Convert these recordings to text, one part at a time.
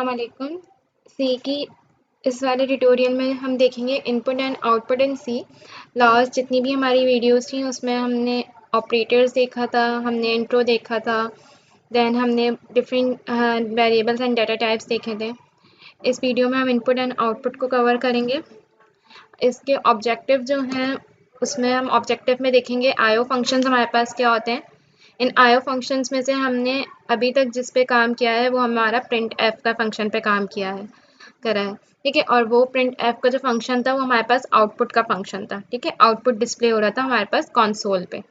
अस्सलाम वालेकुम। सी की इस वाले ट्यूटोरियल में हम देखेंगे input and output in C. Last जितनी भी हमारी वीडियोस थी उसमें हमने ऑपरेटर्स देखा था, हमने इंट्रो देखा था, देन हमने different variables and data types देखे थे। इस वीडियो में हम इनपुट एंड आउटपुट को कवर करेंगे। इसके ऑब्जेक्टिव जो हैं उसमें हम ऑब्जेक्टिव में देखेंगे आईओ फंक्शंस हमारे पास क्या होते हैं। इन आईओ फंक्शंस में से हमने अभी तक जिस पे काम किया है वो हमारा प्रिंट एफ का फंक्शन पे काम करा है, ठीक है। और वो प्रिंट एफ का जो फंक्शन था वो हमारे पास आउटपुट का फंक्शन था, ठीक है। आउटपुट डिस्प्ले हो रहा था हमारे पास कंसोल पे।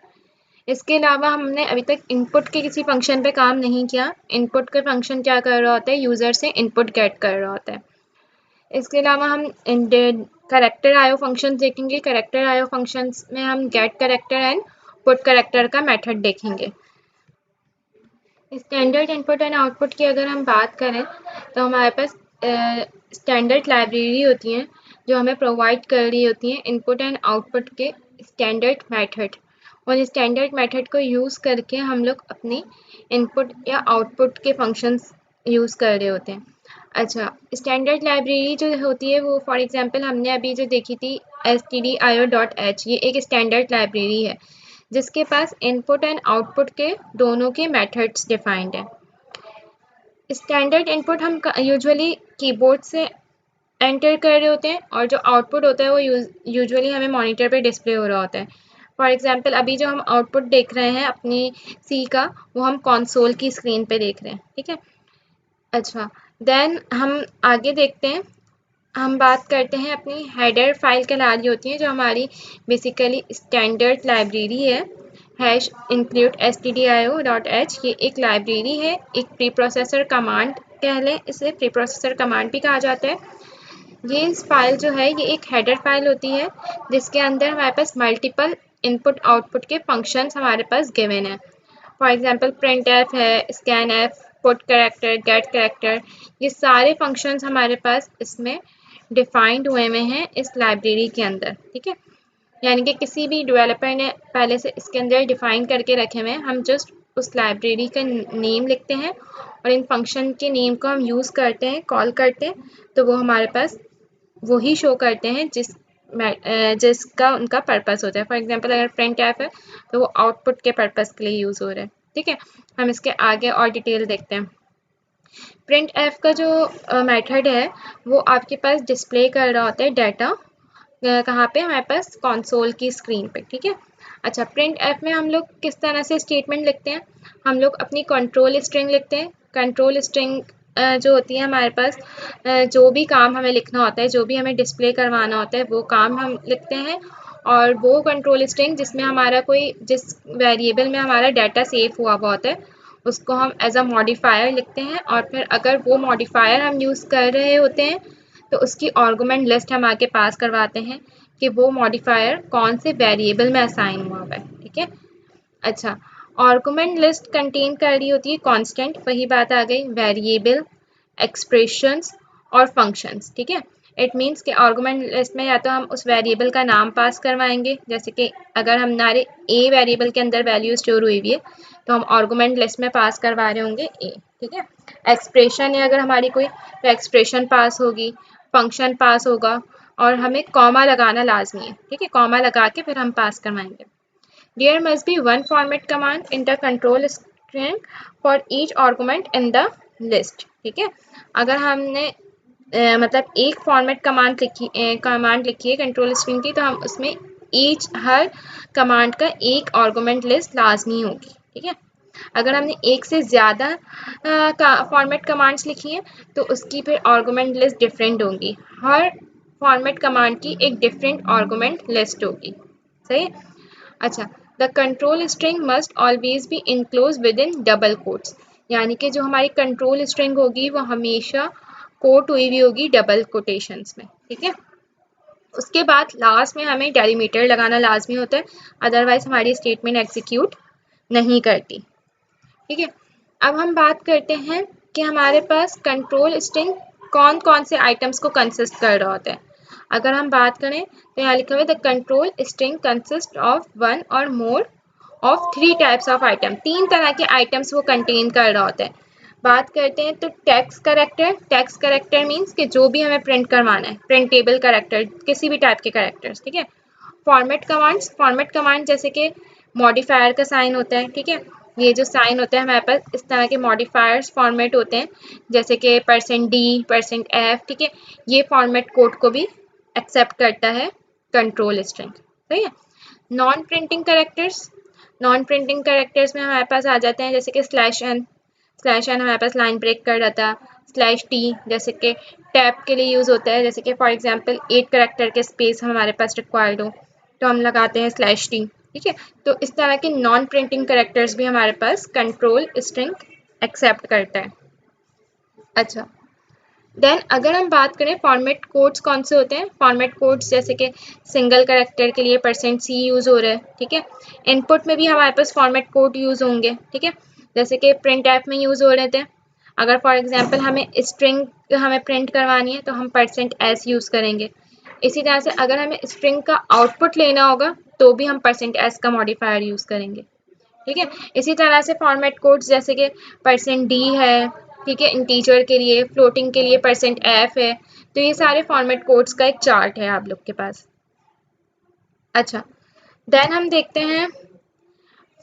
इसके अलावा हमने अभी तक इनपुट के किसी फंक्शन पे काम नहीं किया। इनपुट का फंक्शन क्या कर रहा होता है, यूज़र से इनपुट गेट कर रहा होता है। इसके अलावा हम करेक्टर आईओ फंक्शन देखेंगे। करेक्टर आईओ फंक्शंस में हम get character and put character का मेथड देखेंगे। स्टैंडर्ड इनपुट एंड आउटपुट की अगर हम बात करें तो हमारे पास स्टैंडर्ड लाइब्रेरी होती हैं जो हमें प्रोवाइड कर रही होती हैं इनपुट एंड आउटपुट के स्टैंडर्ड मेथड। और स्टैंडर्ड मेथड को यूज़ करके हम लोग अपनी इनपुट या आउटपुट के फंक्शंस यूज़ कर रहे होते हैं। अच्छा, स्टैंडर्ड लाइब्रेरी जो होती है वो फॉर एग्जांपल हमने अभी जो देखी थी stdio.h, ये एक स्टैंडर्ड लाइब्रेरी है जिसके पास इनपुट एंड आउटपुट के दोनों के मेथड्स डिफाइंड है। स्टैंडर्ड इनपुट हम यूजुअली कीबोर्ड से एंटर कर रहे होते हैं और जो आउटपुट होता है वो यूजुअली हमें मॉनिटर पे डिस्प्ले हो रहा होता है। फॉर एग्जांपल अभी जो हम आउटपुट देख रहे हैं अपनी सी का वो हम कंसोल की स्क्रीन पे देख रहे हैं, ठीक है। अच्छा, देन हम आगे देखते हैं। हम बात करते हैं अपनी हेडर फाइल कहला रही होती है जो हमारी बेसिकली स्टैंडर्ड लाइब्रेरी है। हैश इंक्लूड stdio.h, ये एक लाइब्रेरी है, एक प्री प्रोसेसर कमांड कह लें, इसे प्री प्रोसेसर कमांड भी कहा जाता है। ये इस फाइल जो है ये एक हेडर फाइल होती है जिसके अंदर हमारे पास मल्टीपल इनपुट आउटपुट के फंक्शंस हमारे पास गिवन है। फॉर एग्जांपल प्रिंट एफ है, scan F, put character, get character, ये सारे फंक्शंस हमारे पास इसमें डिफाइंड हुए हैं इस लाइब्रेरी के अंदर, ठीक है। यानी कि किसी भी डेवलपर ने पहले से इसके अंदर डिफाइन करके रखे हुए हैं, हम जस्ट उस लाइब्रेरी का नेम लिखते हैं और इन फंक्शन के नेम को हम यूज़ करते हैं, कॉल करते हैं, तो वो हमारे पास वही शो करते हैं जिसका उनका पर्पस होता है। फॉर एग्जांपल अगर प्रिंट एफ है तो वो आउटपुट के पर्पस के लिए यूज़ हो रहा है, ठीक है। हम इसके आगे और डिटेल देखते हैं। प्रिंट एफ का जो मेथड है वो आपके पास डिस्प्ले कर रहा होता है डाटा, कहाँ पे, हमारे पास कंसोल की स्क्रीन पे, ठीक है। अच्छा, प्रिंट एफ में हम लोग किस तरह से स्टेटमेंट लिखते हैं, हम लोग अपनी कंट्रोल स्ट्रिंग लिखते हैं। कंट्रोल स्ट्रिंग जो होती है हमारे पास जो भी काम हमें लिखना होता है, जो भी हमें डिस्प्ले करवाना होता है वो काम हम लिखते हैं। और वो कंट्रोल स्ट्रिंग जिसमें हमारा जिस वेरिएबल में हमारा डाटा सेव हुआ होता है उसको हम एज अ मॉडिफायर लिखते हैं। और फिर अगर वो मॉडिफायर हम यूज़ कर रहे होते हैं तो उसकी आर्गुमेंट लिस्ट हम आगे पास करवाते हैं कि वो मॉडिफायर कौन से वेरिएबल में असाइन हुआ है, ठीक है। अच्छा, आर्गुमेंट लिस्ट कंटेन कर रही होती है कांस्टेंट, वही बात आ गई, वेरिएबल, एक्सप्रेशंस और फंक्शंस, ठीक है। इट मीन्स कि आर्गुमेंट लिस्ट में या तो हम उस वेरिएबल का नाम पास करवाएंगे, जैसे कि अगर हमारे ए वेरिएबल के अंदर वैल्यू स्टोर हुई हुई है तो हम आर्गुमेंट लिस्ट में पास करवा रहे होंगे ए, ठीक है। एक्सप्रेशन है अगर हमारी कोई, तो एक्सप्रेशन पास होगी, फंक्शन पास होगा और हमें कॉमा लगाना लाजमी है, ठीक है। कॉमा लगा के फिर हम पास करवाएंगे। There must be one format command in the control string for each argument in the list, ठीक है। अगर हमने मतलब एक फॉर्मेट कमांड लिखी है कंट्रोल स्ट्रिंग की तो हम उसमें हर कमांड का एक आर्गुमेंट लिस्ट लाजमी होगी, ठीक है। अगर हमने एक से ज़्यादा फॉर्मेट कमांड्स लिखी हैं तो उसकी फिर आर्गुमेंट लिस्ट डिफरेंट होंगी। हर फॉर्मेट कमांड की एक डिफरेंट आर्गुमेंट लिस्ट होगी, सही। अच्छा, the control string must always be enclose with in double quotes, यानी कि जो हमारी कंट्रोल स्ट्रिंग होगी वो हमेशा कोट हुई हुई होगी डबल कोटेशंस में, ठीक है। उसके बाद लास्ट में हमें डेलीमीटर लगाना लाजमी होता है, अदरवाइज हमारी स्टेटमेंट एग्जीक्यूट नहीं करती, ठीक है। अब हम बात करते हैं कि हमारे पास कंट्रोल स्ट्रिंग कौन कौन से आइटम्स को कंसिस्ट कर रहा होता है। अगर हम बात करें तो यहाँ लिखा हुआ है the control string consist of one और more of three types of item, तीन तरह के आइटम्स वो कंटेन कर रहा होता है। बात करते हैं तो टेक्स्ट करेक्टर मीन्स कि जो भी हमें प्रिंट करवाना है, प्रिंटेबल करेक्टर, किसी भी टाइप के करेक्टर्स, ठीक है। फॉर्मेट कमांड जैसे कि मॉडिफायर का साइन होता है, ठीक है। ये जो साइन होता है हमारे पास, इस तरह के मॉडिफायर्स फॉर्मेट होते हैं, जैसे कि %d, %f, ठीक है। ये फॉर्मेट कोड को भी एक्सेप्ट करता है कंट्रोल स्ट्रिंग, सही है। नॉन प्रिंटिंग करेक्टर्स में हमारे पास आ जाते हैं जैसे कि /n हमारे पास लाइन ब्रेक कर रहा था, /t जैसे कि टैब के लिए यूज़ होता है, जैसे कि फॉर एग्जांपल 8 करेक्टर के स्पेस हमारे पास रिक्वायर्ड हो तो हम लगाते हैं /t, ठीक है। तो इस तरह के नॉन प्रिंटिंग करेक्टर्स भी हमारे पास कंट्रोल स्ट्रिंग एक्सेप्ट करता है। अच्छा, देन अगर हम बात करें फॉर्मेट कोड्स कौन से होते हैं, फॉर्मेट कोड्स जैसे कि सिंगल करेक्टर के लिए %c यूज़ हो रहा है, ठीक है। इनपुट में भी हमारे पास फॉर्मेट कोड यूज़ होंगे, ठीक है, जैसे कि प्रिंट ऐप में यूज़ हो रहे थे। अगर फॉर एग्जांपल हमें स्ट्रिंग हमें प्रिंट करवानी है तो हम %s यूज़ करेंगे। इसी तरह से अगर हमें स्ट्रिंग का आउटपुट लेना होगा तो भी हम %s का मॉडिफायर यूज़ करेंगे, ठीक है। इसी तरह से फॉर्मेट कोड्स जैसे कि %d है, ठीक है, इंटीजर के लिए, फ्लोटिंग के लिए %f है। तो ये सारे फॉर्मेट कोड्स का एक चार्ट है आप लोग के पास। अच्छा, देन हम देखते हैं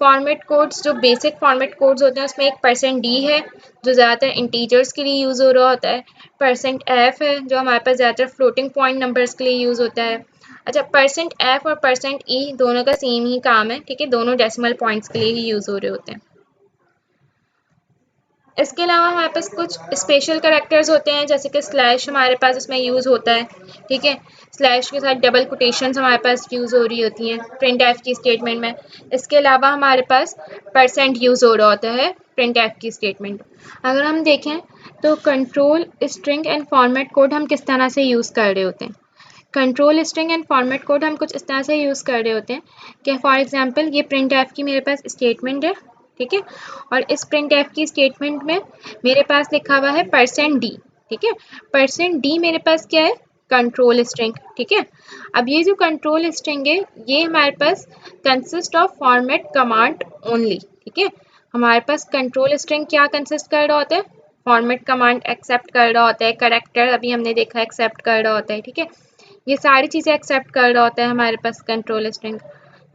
फॉर्मेट कोड्स, जो बेसिक फॉर्मेट कोड्स होते हैं उसमें एक %d है जो ज़्यादातर इंटीजर्स के लिए यूज़ हो रहा होता है, %f है जो हमारे पास ज़्यादातर फ्लोटिंग पॉइंट नंबर्स के लिए यूज़ होता है। अच्छा, %f और %e दोनों का सेम ही काम है, ठीक है, दोनों डेसिमल पॉइंट्स के लिए ही यूज़ हो रहे होते हैं। इसके अलावा हमारे पास कुछ स्पेशल करेक्टर्स होते हैं जैसे कि स्लैश हमारे पास इसमें यूज़ होता है, ठीक है। स्लैश के साथ डबल कोटेशंस हमारे पास यूज़ हो रही होती हैं प्रिंट एफ की स्टेटमेंट में। इसके अलावा हमारे पास % यूज़ हो रहा होता है प्रिंट एफ की स्टेटमेंट। अगर हम देखें तो control string and format code हम किस तरह से यूज़ कर रहे होते हैं। Control string and format code हम कुछ इस तरह से यूज़ कर रहे होते हैं कि फॉर एग्जांपल ये प्रिंट एफ की मेरे पास स्टेटमेंट है, ठीक है, और इस प्रिंट एफ की स्टेटमेंट में मेरे पास लिखा हुआ है %d, ठीक है। %d मेरे पास क्या है, कंट्रोल स्ट्रिंग, ठीक है। अब ये जो कंट्रोल स्ट्रिंग है ये हमारे पास consist of format command only, ठीक है। हमारे पास कंट्रोल स्ट्रिंग क्या कंसिस्ट कर रहा होता है, फॉर्मेट कमांड एक्सेप्ट कर रहा होता है, करेक्टर अभी हमने देखा एक्सेप्ट कर रहा होता है, ठीक है। ये सारी चीज़ें एक्सेप्ट कर रहा होता है हमारे पास कंट्रोल स्ट्रिंग,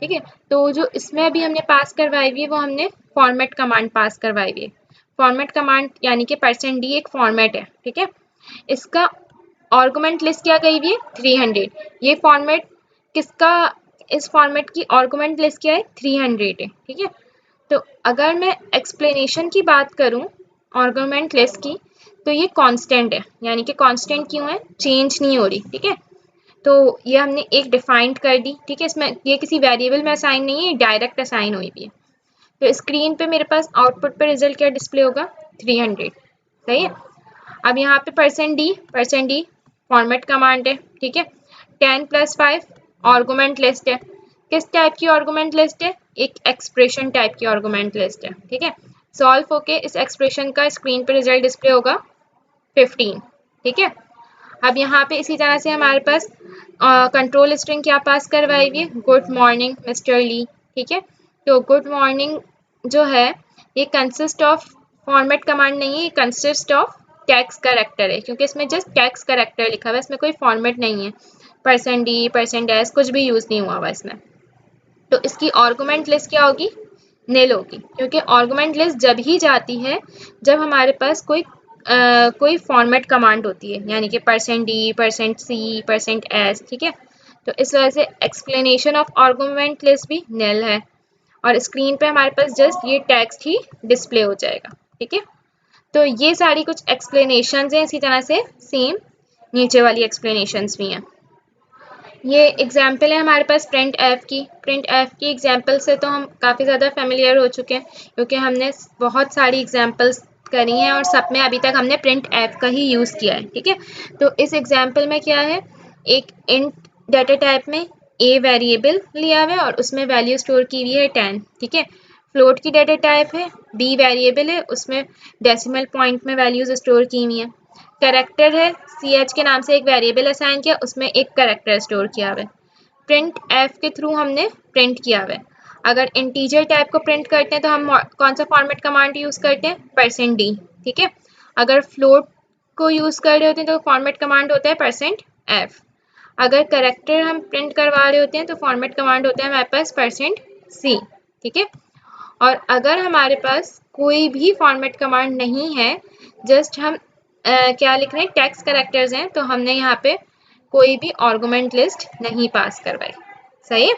ठीक है। तो जो इसमें अभी हमने पास करवाई हुई है वो हमने फॉर्मेट कमांड पास करवाई हुई है। फॉर्मेट कमांड यानी कि %d एक फॉर्मेट है, ठीक है। इसका आर्गुमेंट लिस्ट क्या गई हुई है, 300। ये फॉर्मेट किसका, इस फॉर्मेट की आर्गुमेंट लिस्ट क्या है, 300 है, ठीक है। तो अगर मैं एक्सप्लेनेशन की बात करूं आर्गुमेंट लिस्ट की, तो ये कांस्टेंट है, यानी कि कांस्टेंट क्यों है, चेंज नहीं हो रही, ठीक है। तो ये हमने एक डिफाइंड कर दी, ठीक है। इसमें ये किसी वेरिएबल में असाइन नहीं है, डायरेक्ट असाइन हुई भी है। तो स्क्रीन पे मेरे पास आउटपुट पे रिजल्ट क्या डिस्प्ले होगा, 300, सही है। अब यहाँ पे %d फॉर्मेट कमांड है, ठीक है। 10 + 5 आर्गुमेंट लिस्ट है। किस टाइप की आर्गुमेंट लिस्ट है, एक एक्सप्रेशन टाइप की आर्गुमेंट लिस्ट है, ठीक है। सॉल्व होके इस एक्सप्रेशन का स्क्रीन पे रिजल्ट डिस्प्ले होगा 15, ठीक है। अब यहाँ पे इसी तरह से हमारे पास कंट्रोल स्ट्रिंग क्या पास करवाई हुई है, गुड मॉर्निंग मिस्टर ली, ठीक है। तो गुड मॉर्निंग जो है ये कंसिस्ट ऑफ फॉर्मेट कमांड नहीं है, ये कंसिस्ट ऑफ टेक्स्ट कैरेक्टर है, क्योंकि इसमें जस्ट टेक्स्ट कैरेक्टर लिखा हुआ है, इसमें कोई फॉर्मेट नहीं है, %d %s कुछ भी यूज़ नहीं हुआ हुआ इसमें। तो इसकी आर्गुमेंट लिस्ट क्या होगी, नील होगी, क्योंकि आर्गुमेंट लिस्ट जब ही जाती है जब हमारे पास कोई फॉर्मेट कमांड होती है, यानी कि %d %c %s, ठीक है। तो इस वजह से एक्सप्लेनेशन ऑफ आर्गुमेंट लिस्ट भी नील है और स्क्रीन पे हमारे पास जस्ट ये टेक्स्ट ही डिस्प्ले हो जाएगा, ठीक है। तो ये सारी कुछ एक्सप्लेनेशंस हैं, इसी तरह से सेम नीचे वाली एक्सप्लेनेशंस भी हैं। ये एग्जाम्पल है हमारे पास प्रिंट एफ की एग्जाम्पल से तो हम काफ़ी ज़्यादा फेमिलियर हो चुके हैं, क्योंकि हमने बहुत सारी एग्जाम्पल्स करी हैं और सब में अभी तक हमने प्रिंट एफ का ही यूज़ किया है, ठीक है। तो इस एग्जाम्पल में क्या है, एक इंट डाटा टाइप में ए वेरिएबल लिया हुआ है और उसमें वैल्यू स्टोर की हुई है 10, ठीक है। फ्लोट की डाटा टाइप है, बी वेरिएबल है, उसमें डेसिमल पॉइंट में वैल्यूज स्टोर की हुई हैं। कैरेक्टर है, ch के नाम से एक वेरिएबल असाइन किया, उसमें एक कैरेक्टर स्टोर किया हुआ है। प्रिंट एफ के थ्रू हमने प्रिंट किया हुआ है। अगर इंटीजर टाइप को प्रिंट करते हैं तो हम कौन सा फॉर्मेट कमांड यूज़ करते हैं, %d, ठीक है। अगर फ्लोट को यूज़ कर रहे होते हैं तो फॉर्मेट कमांड होता है %f। अगर करेक्टर हम प्रिंट करवा रहे होते हैं तो फॉर्मेट कमांड होता है हमारे पास %c, ठीक है। और अगर हमारे पास कोई भी फॉर्मेट कमांड नहीं है, जस्ट हम क्या लिख रहे हैं, टेक्स्ट करेक्टर्स हैं, तो हमने यहाँ पे कोई भी आर्गुमेंट लिस्ट नहीं पास करवाई, सही है।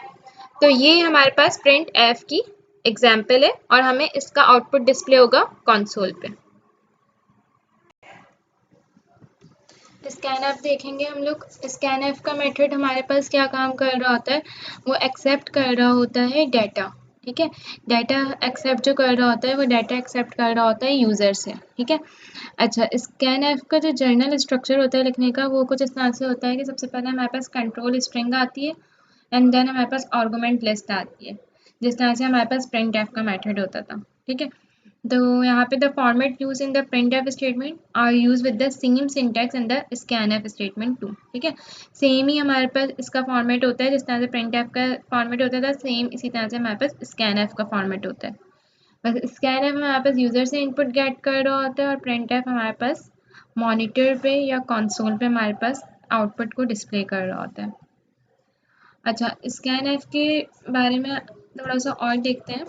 तो ये हमारे पास प्रिंट एफ की एग्जाम्पल है और हमें इसका आउटपुट डिस्प्ले होगा कंसोल पे। स्कैन एफ देखेंगे हम लोग। स्कैन एफ का मेथड हमारे पास क्या काम कर रहा होता है, वो एक्सेप्ट कर रहा होता है डाटा, ठीक है। डाटा एक्सेप्ट जो कर रहा होता है वो डाटा एक्सेप्ट कर रहा होता है यूज़र से, ठीक है। अच्छा, स्कैन एफ का जो जर्नल स्ट्रक्चर होता है लिखने का, वो कुछ इस तरह से होता है कि सबसे पहले हमारे पास कंट्रोल स्ट्रिंग आती है एंड देन हमारे पास आर्गुमेंट लिस्ट आती है, जिस तरह से हमारे पास प्रिंट एफ का मेथड होता था, ठीक है। तो यहाँ पे the format use in the print F statement are use with the same syntax in the scan F statement too, ठीक है। सेम ही हमारे पास इसका फॉर्मेट होता है, जिस तरह से प्रिंट एफ का फॉर्मेट होता था, सेम इसी तरह से हमारे पास स्कैन एफ का फॉर्मेट होता है। बस स्कैन एफ हमारे पास यूज़र से इनपुट गेट कर रहा होता है और प्रिंट एफ हमारे पास मॉनिटर पे या कंसोल पे हमारे पास आउटपुट को डिस्प्ले कर रहा होता है। अच्छा, स्कैन एफ के बारे में थोड़ा सा और देखते हैं।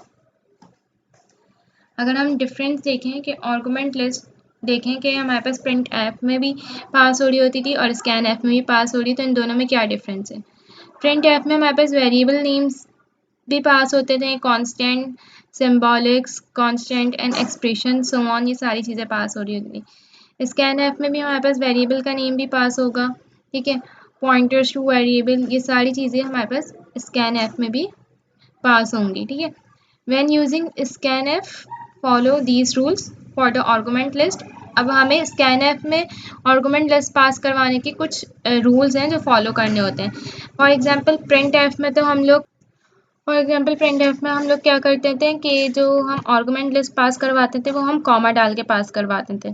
अगर हम डिफरेंस देखें कि आर्गुमेंट लिस्ट देखें कि हमारे पास प्रिंट एफ में भी पास हो रही होती थी और स्कैन एफ में भी पास हो रही, तो इन दोनों में क्या डिफरेंस है। प्रिंट एफ में हमारे पास वेरिएबल नेम्स भी पास होते थे, constant, symbolics, constant and expression, so on, ये सारी चीज़ें पास हो रही होती थी। स्कैन एफ में भी हमारे पास वेरिएबल का नेम भी पास होगा, ठीक है, पॉइंटर्स टू वेरिएबल, ये सारी चीज़ें हमारे पास स्कैन एफ में भी पास होंगी, ठीक है। When using scan F follow these rules for the argument list. अब हमें स्कैन एफ में आर्गुमेंट लिस्ट पास करवाने के कुछ रूल्स हैं जो फॉलो करने होते हैं। फॉर एग्जांपल प्रिंट एफ में तो हम लोग प्रिंट एफ में हम लोग क्या करते थे कि जो हम आर्गुमेंट लिस्ट पास करवाते थे वो हम कॉमा डाल के पास करवाते थे।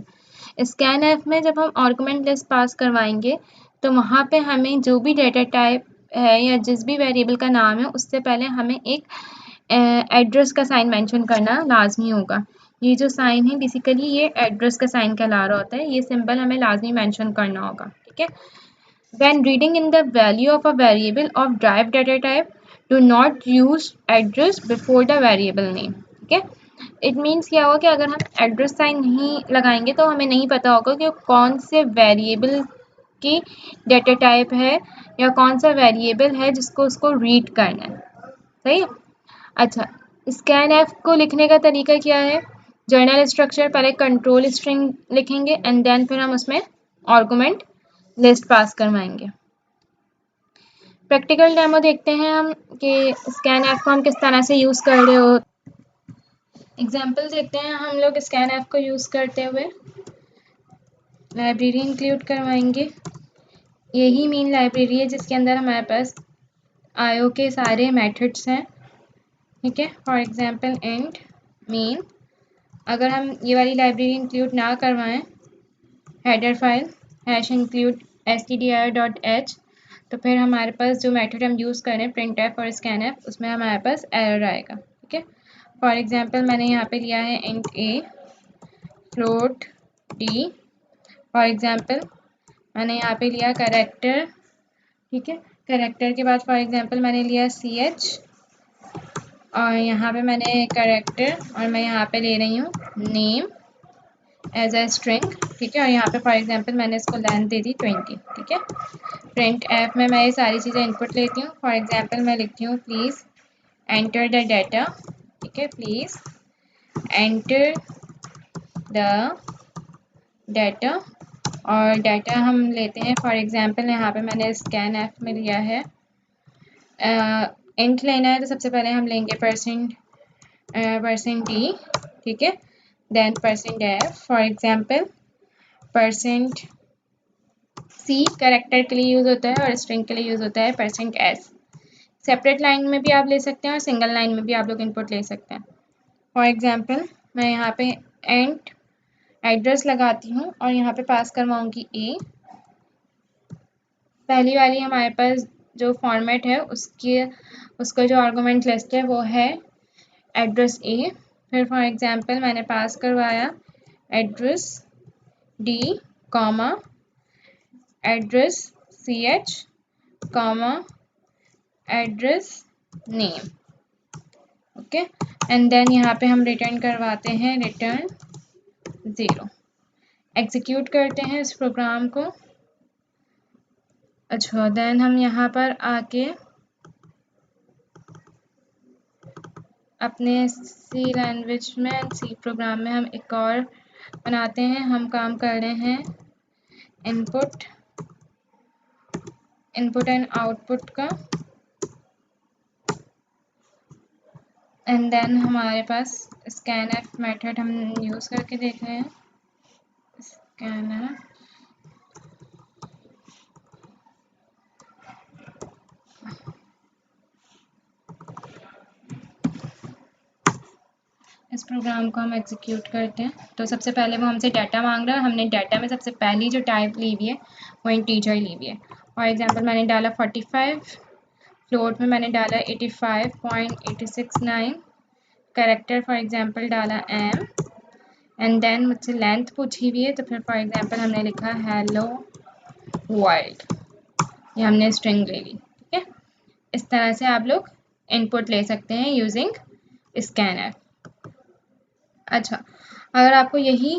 स्कैन एफ में जब हम आर्गुमेंट लिस्ट पास करवाएंगे तो वहाँ पे हमें जो भी डेटा टाइप है या जिस भी वेरिएबल का नाम है उससे पहले हमें एक एड्रेस का साइन मेंशन करना लाजमी होगा। ये जो साइन है बेसिकली ये एड्रेस का साइन कहला रहा होता है, ये सिंबल हमें लाजमी मेंशन करना होगा, ठीक है। When reading in the value of a variable of derived data type, do not use address before the variable name, ठीक है। इट मीन्स क्या होगा कि अगर हम एड्रेस साइन नहीं लगाएंगे तो हमें नहीं पता होगा कि कौन से वेरिएबल की डेटा टाइप है या कौन सा वेरिएबल है जिसको उसको रीड करना है, सही है। अच्छा, स्कैन एफ को लिखने का तरीका क्या है, जर्नल स्ट्रक्चर, पहले कंट्रोल स्ट्रिंग लिखेंगे एंड देन फिर हम उसमें आर्गुमेंट लिस्ट पास करवाएंगे। प्रैक्टिकल डेमो देखते हैं हम कि स्कैन एफ को हम किस तरह से यूज़ कर रहे हो। एग्जाम्पल देखते हैं हम लोग स्कैन एफ को यूज़ करते हुए। लाइब्रेरी इंक्लूड करवाएंगे, यही मेन लाइब्रेरी है जिसके अंदर हमारे पास आईओ के सारे मेथड्स हैं, ठीक है। फॉर एग्जांपल इंट मेन, अगर हम ये वाली लाइब्रेरी इंक्लूड ना करवाएं, हेडर फाइल #include stdir.h, तो फिर हमारे पास जो मेथड हम यूज़ करें प्रिंट एफ और स्कैन एफ, उसमें हमारे पास एरर आएगा, ठीक है। फॉर एग्जांपल मैंने यहाँ पे लिया है int A float D, for example मैंने यहाँ पे लिया करेक्टर, ठीक है। करेक्टर के बाद फॉर एग्जांपल मैंने लिया ch और यहाँ पे मैंने करेक्टर और मैं यहाँ पे ले रही हूँ नेम एज अ स्ट्रिंग, ठीक है। और यहाँ पे फॉर एग्जांपल मैंने इसको लेंथ दे दी 20, ठीक है। प्रिंट एफ में मैं ये सारी चीज़ें इनपुट लेती हूँ। फॉर एग्जांपल मैं लिखती हूँ प्लीज़ एंटर द डाटा, ठीक है, प्लीज़ एंटर द डाटा, और डाटा हम लेते हैं फॉर एग्जांपल यहाँ पे मैंने स्कैन एफ में लिया है इंट लेना है, तो सबसे पहले हम लेंगे %d, ठीक है, then %f, for example %c character के लिए यूज़ होता है और स्ट्रिंग के लिए यूज़ होता है %s। सेपरेट लाइन में भी आप ले सकते हैं और सिंगल लाइन में भी आप लोग इनपुट ले सकते हैं। फॉर एग्जांपल मैं यहाँ पे एंट एड्रेस लगाती हूँ और यहाँ पे पास करवाऊँगी ए, पहली वाली हमारे पास जो फॉर्मेट है उसका जो आर्गुमेंट लिस्ट है वो है एड्रेस ए। फिर फॉर एग्जांपल मैंने पास करवाया address D comma address C H comma address name. Okay, and then यहाँ पे हम रिटर्न करवाते हैं रिटर्न 0। एग्जीक्यूट करते हैं इस प्रोग्राम को। अच्छा, देन हम यहाँ पर आके अपने सी लैंग्वेज में सी प्रोग्राम में हम एक और बनाते हैं। हम काम कर रहे हैं इनपुट एंड आउटपुट का, एंड देन हमारे पास स्कैनएफ मेथड हम यूज़ करके देख रहे हैं। स्कैनएफ इस प्रोग्राम को हम एग्जीक्यूट करते हैं। तो सबसे पहले वो हमसे डाटा मांग रहा है। हमने डाटा में सबसे पहली जो टाइप ली हुई है वो इंटीजर ली हुई है। फॉर एग्जांपल मैंने डाला 45, फ्लोट में मैंने डाला 85.869, कैरेक्टर फॉर एग्जांपल डाला एम, एंड देन मुझसे लेंथ पूछी हुई है तो फिर फॉर एग्जांपल हमने लिखा हेलो वर्ल्ड, ये हमने स्ट्रिंग ले ली। ठीक है, इस तरह से आप लोग इनपुट ले सकते हैं यूजिंग स्कैनएफ। अच्छा, अगर आपको यही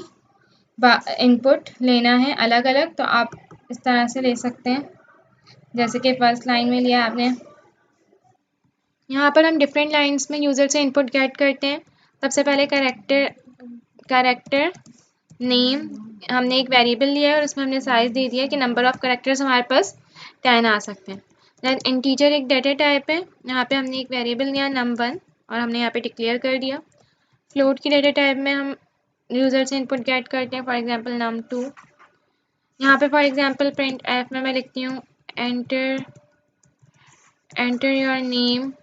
इनपुट लेना है अलग अलग तो आप इस तरह से ले सकते हैं, जैसे कि फर्स्ट लाइन में लिया आपने। यहाँ पर हम डिफरेंट लाइंस में यूज़र से इनपुट गेट करते हैं। सबसे पहले कैरेक्टर नेम हमने एक वेरिएबल लिया है और उसमें हमने साइज दे दिया कि नंबर ऑफ कैरेक्टर्स हमारे पास 10 आ सकते हैं। देन इंटीजर एक डाटा टाइप है, यहाँ पे हमने एक वेरिएबल लिया num1 और हमने यहाँ पे डिक्लेयर कर दिया। फ्लोट की डाटा टाइप में हम यूज़र से इनपुट गेट करते हैं, फॉर एग्जांपल num2। यहाँ पे फॉर एग्जांपल प्रिंट एफ में मैं लिखती हूँ enter your name.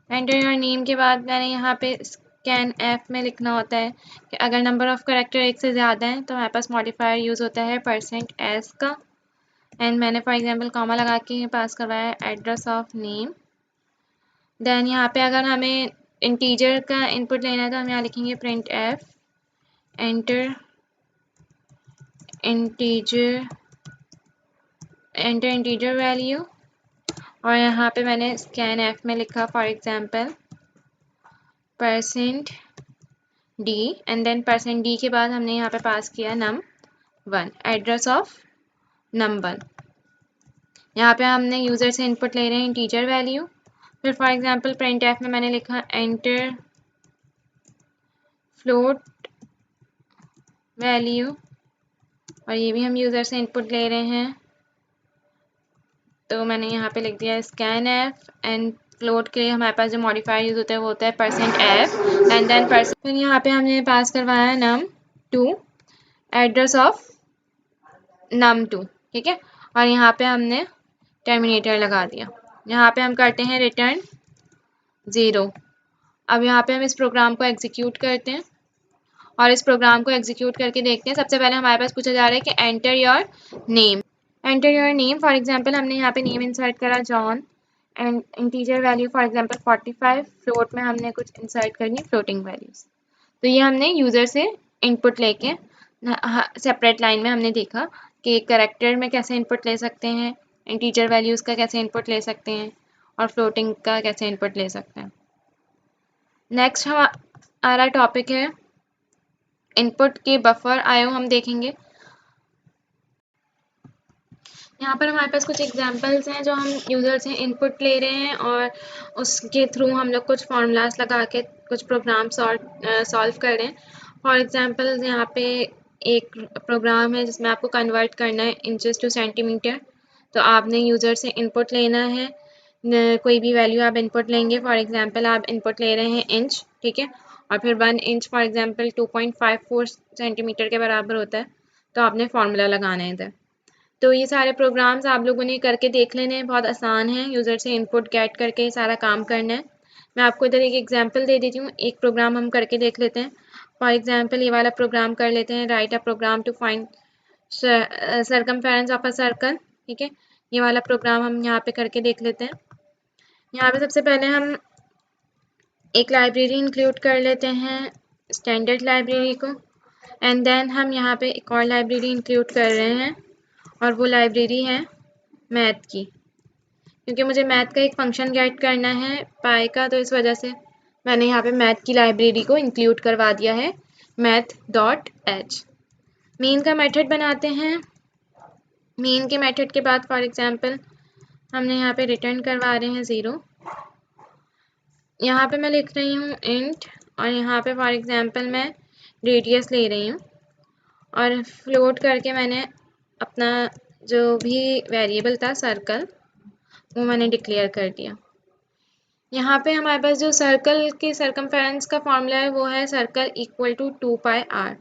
Enter your name के बाद मैंने यहाँ पे स्कैन एफ में लिखना होता है कि अगर नंबर ऑफ कैरेक्टर एक से ज़्यादा है तो हमारे पास मॉडिफायर यूज़ होता है %s का, एंड मैंने फॉर एग्जांपल कॉमा लगा के पास करवाया एड्रेस ऑफ नेम। देन यहाँ पे अगर हमें इंटीजर का इनपुट लेना है तो हम यहाँ लिखेंगे print F enter integer value, और यहाँ पे मैंने स्कैन एफ में लिखा for example %d, and then %d के बाद हमने यहाँ पे पास किया num1 एड्रेस ऑफ num1। यहाँ पे हमने यूज़र से इनपुट ले रहे हैं इंटीजर वैल्यू। फिर फॉर एग्जांपल प्रिंट एफ में मैंने लिखा एंटर फ्लोट वैल्यू, और ये भी हम यूज़र से इनपुट ले रहे हैं तो मैंने यहाँ पे लिख दिया स्कैन एफ, एंड फ्लोट के लिए हमारे पास जो मॉडिफायर यूज़ होता है वो होता है %f, एंड देन फिर यहाँ पे हमने पास करवाया num2 एड्रेस ऑफ num2। ठीक है, और यहाँ पे हमने टर्मिनेटर लगा दिया। यहाँ पे हम करते हैं रिटर्न 0। अब यहाँ पे हम इस प्रोग्राम को एग्जीक्यूट करते हैं और इस प्रोग्राम को एग्जीक्यूट करके देखते हैं। सबसे पहले हमारे पास पूछा जा रहा है कि enter your name. Enter your name for example हमने यहाँ पे नेम इंसर्ट करा John, and integer value for example 45, float में हमने कुछ इंसर्ट करनी फ्लोटिंग वैल्यूज। तो ये हमने यूज़र से इनपुट लेके सेपरेट लाइन में हमने देखा कि कैरेक्टर में कैसे इनपुट ले सकते हैं, इंटीजर वैल्यूज़ का कैसे इनपुट ले सकते हैं, और फ्लोटिंग का कैसे इनपुट ले सकते हैं। नेक्स्ट हमारा टॉपिक है इनपुट के बफर आयो, हम देखेंगे। यहाँ पर हमारे पास कुछ एग्जांपल्स हैं जो हम यूज़र से इनपुट ले रहे हैं और उसके थ्रू हम लोग कुछ फार्मूलाज लगा के कुछ प्रोग्राम सॉल्व कर रहे हैं। फॉर एग्जांपल यहाँ पे एक प्रोग्राम है जिसमें आपको कन्वर्ट करना है इंचेस टू सेंटीमीटर। तो आपने यूज़र से इनपुट लेना है, कोई भी वैल्यू आप इनपुट लेंगे। फॉर एग्जांपल आप इनपुट ले रहे हैं इंच, ठीक है, और फिर 1 इंच फॉर एग्जांपल 2.54 सेंटीमीटर के बराबर होता है, तो आपने फार्मूला लगाना है इधर। तो ये सारे प्रोग्राम्स आप लोगों ने करके देख लेने हैं, बहुत आसान है, यूज़र से इनपुट गेट करके सारा काम करना है। मैं आपको इधर एक एग्जांपल दे देती हूँ, एक प्रोग्राम हम करके देख लेते हैं। फॉर एग्जांपल ये वाला प्रोग्राम कर लेते हैं, write a program to find circumference of a circle. ठीक है, ये वाला प्रोग्राम हम यहाँ पे करके देख लेते हैं। यहाँ पे सबसे पहले हम एक लाइब्रेरी इंक्लूड कर लेते हैं, स्टैंडर्ड लाइब्रेरी को, एंड देन हम यहाँ पे एक और लाइब्रेरी इंक्लूड कर रहे हैं और वो लाइब्रेरी है मैथ की, क्योंकि मुझे मैथ का एक फंक्शन गेट करना है पाई का, तो इस वजह से मैंने यहाँ पे मैथ की लाइब्रेरी को इंक्लूड करवा दिया है math.h। मेन का मेथड बनाते हैं। मेन के मेथड के बाद फॉर एग्जांपल हमने यहाँ पे रिटर्न करवा रहे हैं 0। यहाँ पे मैं लिख रही हूँ इंट, और यहाँ पे फॉर एग्जांपल मैं रेडियस ले रही हूँ और फ्लोट करके मैंने अपना जो भी वेरिएबल था सर्कल वो मैंने डिक्लेयर कर दिया। यहाँ पे हमारे पास जो सर्कल के सरकमफेरेंस का फॉर्मूला है वो है सर्कल इक्वल टू 2πr।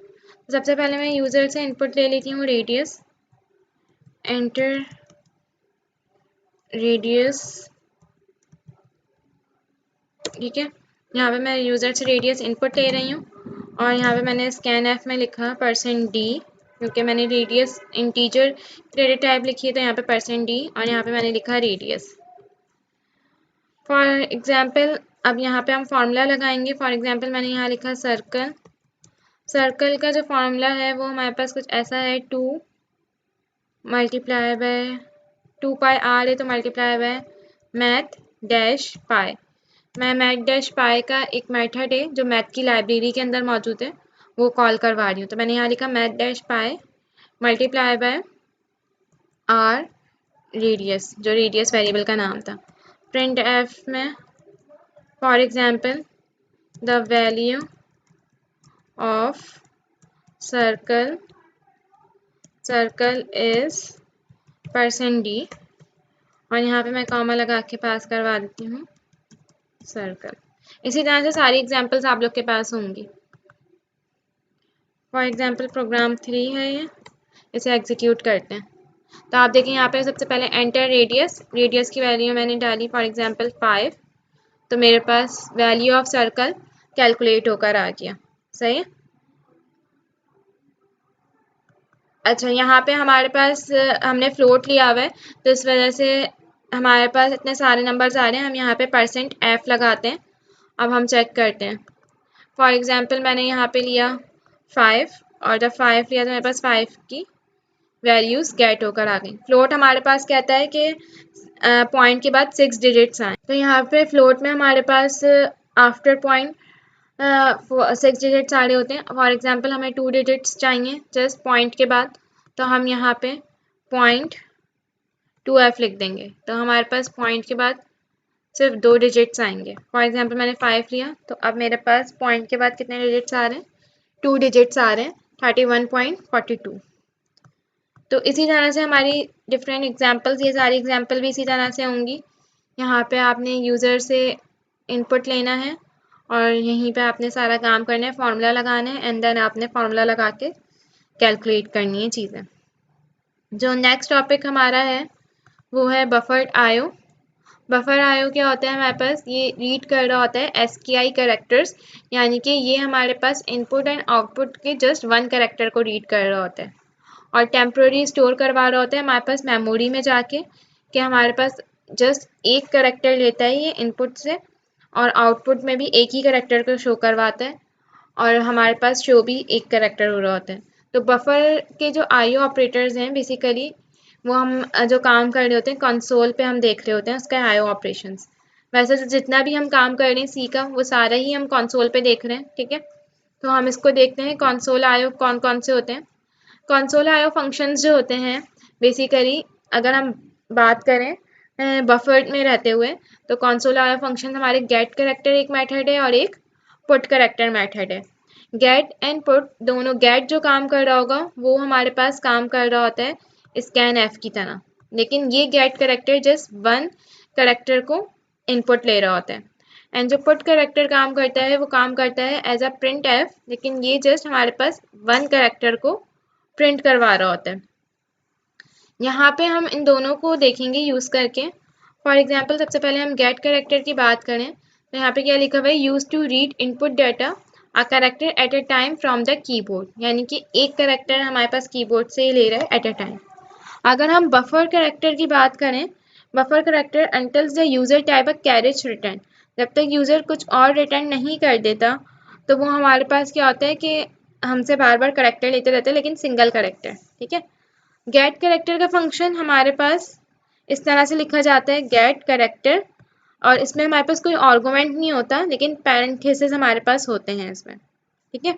सबसे पहले मैं यूज़र से इनपुट ले लेती हूँ रेडियस, एंटर रेडियस, ठीक है। यहाँ पे मैं यूज़र से रेडियस इनपुट ले रही हूँ और यहाँ पे मैंने स्कैन में लिखा %d, क्योंकि मैंने रेडियस इंटीजर डेटा टाइप लिखी है तो यहाँ पे %d और यहाँ पे मैंने लिखा रेडियस। फॉर एग्जांपल अब यहाँ पे हम फार्मूला लगाएंगे। फॉर एग्जांपल मैंने यहाँ लिखा सर्कल, सर्कल का जो फार्मूला है वो हमारे पास कुछ ऐसा है, 2 मल्टीप्लाई बाय 2πr है तो मल्टीप्लाई बाय मैथ डैश पाई। मैं मैथ डैश पाई का एक मेथड है जो मैथ की लाइब्रेरी के अंदर मौजूद है वो कॉल करवा रही हूँ, तो मैंने यहाँ लिखा math dash pi multiply by R radius, जो रेडियस वेरिएबल का नाम था। प्रिंट एफ में for example the value of circle is %d, और यहाँ पे मैं कॉमा लगा के पास करवा देती हूँ सर्कल। इसी तरह से सारी एग्जांपल्स आप लोग के पास होंगी। फॉर एग्जांपल प्रोग्राम 3 है ये, इसे एग्जीक्यूट करते हैं। तो आप देखें यहाँ पे सबसे पहले एंटर रेडियस, रेडियस की वैल्यू मैंने डाली फॉर एग्जांपल 5, तो मेरे पास वैल्यू ऑफ सर्कल कैलकुलेट होकर आ गया। सही है। अच्छा, यहाँ पे हमारे पास हमने फ्लोट लिया हुआ है तो इस वजह से हमारे पास इतने सारे नंबर्स आ रहे हैं। हम यहाँ पे %f लगाते हैं। अब हम चेक करते हैं। फॉर एग्जांपल मैंने यहाँ पे लिया 5 और जब 5 लिया तो मेरे पास 5 की वैल्यूज़ गेट होकर आ गई। फ्लोट हमारे पास कहता है कि पॉइंट के बाद 6 डिजिट्स आए, तो यहाँ पे फ्लोट में हमारे पास आफ्टर पॉइंट 6 डिजिट्स आ रहे होते हैं। फॉर एग्जांपल हमें 2 डिजिट्स चाहिए जस्ट पॉइंट के बाद, तो हम यहाँ पे .2f लिख देंगे, तो हमारे पास पॉइंट के बाद सिर्फ 2 डिजिट्स आएंगे। फॉर एग्जांपल मैंने 5 लिया तो अब मेरे पास पॉइंट के बाद कितने डिजिट्स आ रहे हैं, 2 डिजिट्स आ रहे हैं, 31.42। तो इसी तरह से हमारी डिफरेंट एग्जांपल्स, ये सारी एग्जांपल भी इसी तरह से होंगी। यहाँ पे आपने यूज़र से इनपुट लेना है और यहीं पे आपने सारा काम करना है, फार्मूला लगाना है एंड देन आपने फार्मूला लगा के कैलकुलेट करनी है चीज़ें। जो नेक्स्ट टॉपिक हमारा है वो है बफर्ड आयो। बफर आयो क्या होता है, हमारे पास ये रीड कर रहा होता है ASCII कैरेक्टर्स, यानी कि ये हमारे पास इनपुट एंड आउटपुट के जस्ट 1 कैरेक्टर को रीड कर रहा होता है और टेम्प्रोरी स्टोर करवा रहा होता है हमारे पास मेमोरी में जाके, कि हमारे पास जस्ट एक कैरेक्टर लेता है ये इनपुट से और आउटपुट में भी एक ही कैरेक्टर को शो करवाता है और हमारे पास शो भी एक कैरेक्टर हो रहा होता है। तो बफर के जो आईओ ऑपरेटर्स हैं बेसिकली वो हम जो काम कर रहे होते हैं कंसोल पे हम देख रहे होते हैं उसका आईओ ऑपरेशंस। वैसे तो जितना भी हम काम कर रहे हैं सी का वो सारा ही हम कंसोल पे देख रहे हैं, ठीक है। तो हम इसको देखते हैं कंसोल आईओ कौन कौन से होते हैं। कंसोल आईओ फंक्शंस जो होते हैं बेसिकली अगर हम बात करें बफर में रहते हुए, तो कंसोल आईओ फंक्शन हमारे गेट कैरेक्टर एक मेथड है और एक पुट कैरेक्टर मेथड है। गेट एंड पुट दोनों, गेट जो काम कर रहा होगा वो हमारे पास काम कर रहा होता है स्कैन एफ की तरह, लेकिन ये गेट कैरेक्टर जस्ट 1 कैरेक्टर को इनपुट ले रहा होता है एंड जो पुट कैरेक्टर काम करता है वो काम करता है एज अ प्रिंट एफ, लेकिन ये जस्ट हमारे पास 1 कैरेक्टर को प्रिंट करवा रहा होता है। यहाँ पे हम इन दोनों को देखेंगे यूज़ करके। फॉर एग्जांपल सबसे पहले हम गेट कैरेक्टर की बात करें तो यहाँ पे क्या लिखा हुआ है, use to read input data a character at a time from the keyboard, यानी कि एक कैरेक्टर हमारे पास कीबोर्ड से ले रहा है एट अ टाइम। अगर हम बफर कैरेक्टर की बात करें, buffer character until the user type a carriage return, जब तक यूज़र कुछ और रिटर्न नहीं कर देता तो वो हमारे पास क्या होता है कि हमसे बार बार कैरेक्टर लेते रहते हैं, लेकिन सिंगल कैरेक्टर। ठीक है। गेट कैरेक्टर का फंक्शन हमारे पास इस तरह से लिखा जाता है, गेट कैरेक्टर, और इसमें हमारे पास कोई आर्गुमेंट नहीं होता, लेकिन पैरेंथेसिस हमारे पास होते हैं इसमें। ठीक है।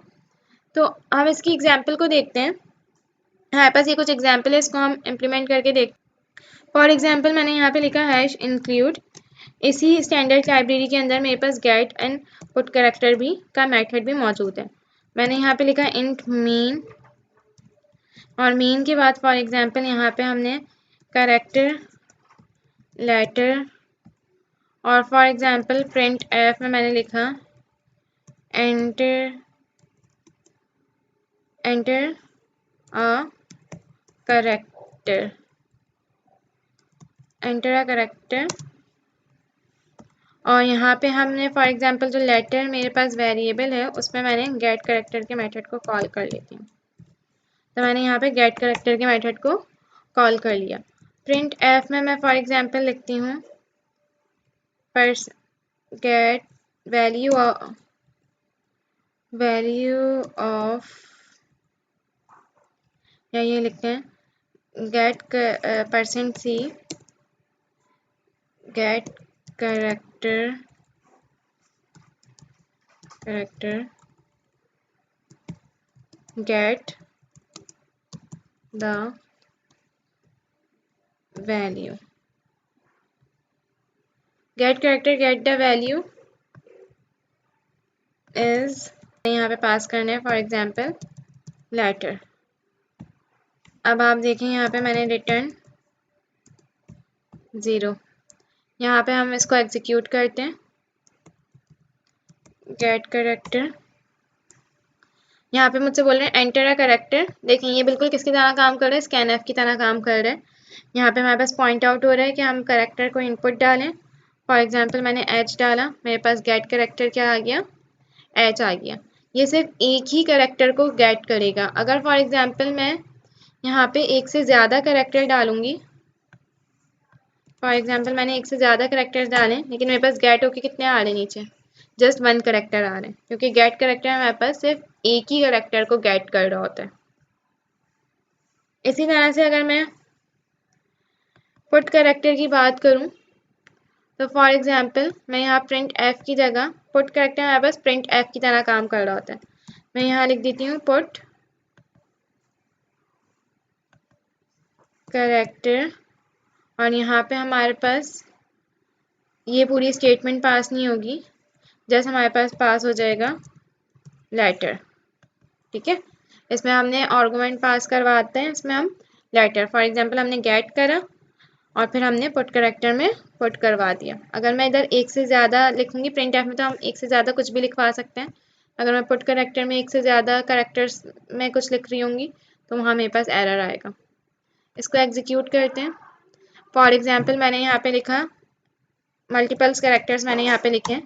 तो हम इसकी एग्जाम्पल को देखते हैं। हमारे पास ये कुछ एग्जाम्पल है, इसको हम इम्प्लीमेंट करके देख। फॉर एग्जाम्पल मैंने यहाँ पे लिखा हैश इंक्लूड। इसी स्टैंडर्ड लाइब्रेरी के अंदर मेरे पास गेट एंड पुट कैरेक्टर भी का मेथड भी मौजूद है। मैंने यहाँ पे लिखा इंट मीन, और मीन के बाद फॉर एग्जाम्पल यहाँ पे हमने कैरेक्टर लेटर, और फॉर एग्जाम्पल प्रिंट एफ में मैंने लिखा enter a character, enter a character. और यहाँ पे हमने फॉर एग्जांपल जो लेटर मेरे पास वेरिएबल है उसमें मैंने गेट करेक्टर के मेथड को कॉल कर लेती हूँ। तो मैंने यहाँ पे गेट करेक्टर के मेथड को कॉल कर लिया। प्रिंट एफ में मैं फॉर एग्जांपल लिखती हूँ गेट वैल्यू ऑफ, या ये लिखते हैं get %c get character get the value, get character get the value is यहाँ पे पास करना है फॉर एग्जांपल लेटर। अब आप देखें यहाँ पे मैंने रिटर्न 0। यहाँ पे हम इसको एग्जीक्यूट करते हैं, गेट करेक्टर। यहाँ पे मुझसे बोल रहे हैं एंटर अ करेक्टर। देखें ये बिल्कुल किसकी तरह काम कर रहा है, स्कैनएफ की तरह काम कर रहा है। यहाँ पे हमारे पास पॉइंट आउट हो रहा है कि हम करेक्टर को इनपुट डालें। फॉर एग्जांपल मैंने एच डाला, मेरे पास गेट करेक्टर क्या आ गया, एच आ गया। ये सिर्फ एक ही करेक्टर को गेट करेगा। अगर फॉर एग्जांपल मैं यहाँ पे एक से ज़्यादा करेक्टर डालूंगी, फॉर एग्जांपल मैंने एक से ज़्यादा करेक्टर्स डालें, लेकिन मेरे पास गेट होके कितने आ रहे नीचे, जस्ट 1 करेक्टर आ रहे हैं, क्योंकि गेट करेक्टर हमारे पास सिर्फ एक ही करेक्टर को गेट कर रहा होता है। इसी तरह से अगर मैं पुट करेक्टर की बात करूं तो फॉर एग्जांपल मैं यहाँ प्रिंट एफ की जगह, पुट करेक्टर हमारे पास प्रिंट एफ की तरह काम कर रहा होता है, मैं यहाँ लिख देती हूँ पुट करेक्टर, और यहाँ पे हमारे पास ये पूरी स्टेटमेंट पास नहीं होगी, जैसे हमारे पास पास हो जाएगा लेटर। ठीक है। इसमें हमने आर्गुमेंट पास करवाते हैं, इसमें हम लेटर, फॉर एग्जांपल हमने गेट करा और फिर हमने पुट करेक्टर में पुट करवा दिया। अगर मैं इधर एक से ज़्यादा लिखूंगी, प्रिंट एफ में तो हम एक से ज़्यादा कुछ भी लिखवा सकते हैं। अगर मैं पुट करेक्टर में एक से ज़्यादा करेक्टर्स में कुछ लिख रही होंगी तो वहाँ मेरे पास एरर आएगा। इसको एग्जीक्यूट करते हैं। फॉर एग्जांपल मैंने यहाँ पे लिखा मल्टीपल्स करेक्टर्स, मैंने यहाँ पे लिखे हैं,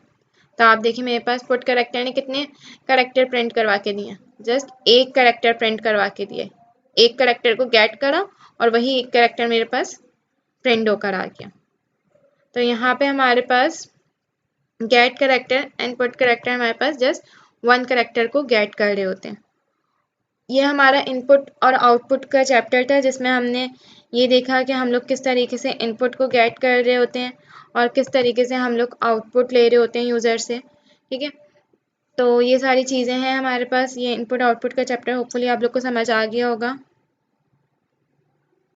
तो आप देखिए मेरे पास पुट करेक्टर ने कितने करेक्टर प्रिंट करवा के दिए, जस्ट एक करेक्टर प्रिंट करवा के दिए। एक करेक्टर को गेट करा और वही एक करेक्टर मेरे पास प्रिंट होकर आ गया। तो यहाँ पे हमारे पास get character and put character हमारे पास जस्ट 1 करेक्टर को गेट कर रहे होते हैं। ये हमारा इनपुट और आउटपुट का चैप्टर था, जिसमें हमने ये देखा कि हम लोग किस तरीके से इनपुट को गेट कर रहे होते हैं और किस तरीके से हम लोग आउटपुट ले रहे होते हैं यूज़र से। ठीक है। तो ये सारी चीज़ें हैं हमारे पास, ये इनपुट आउटपुट का चैप्टर होपफुली आप लोग को समझ आ गया होगा।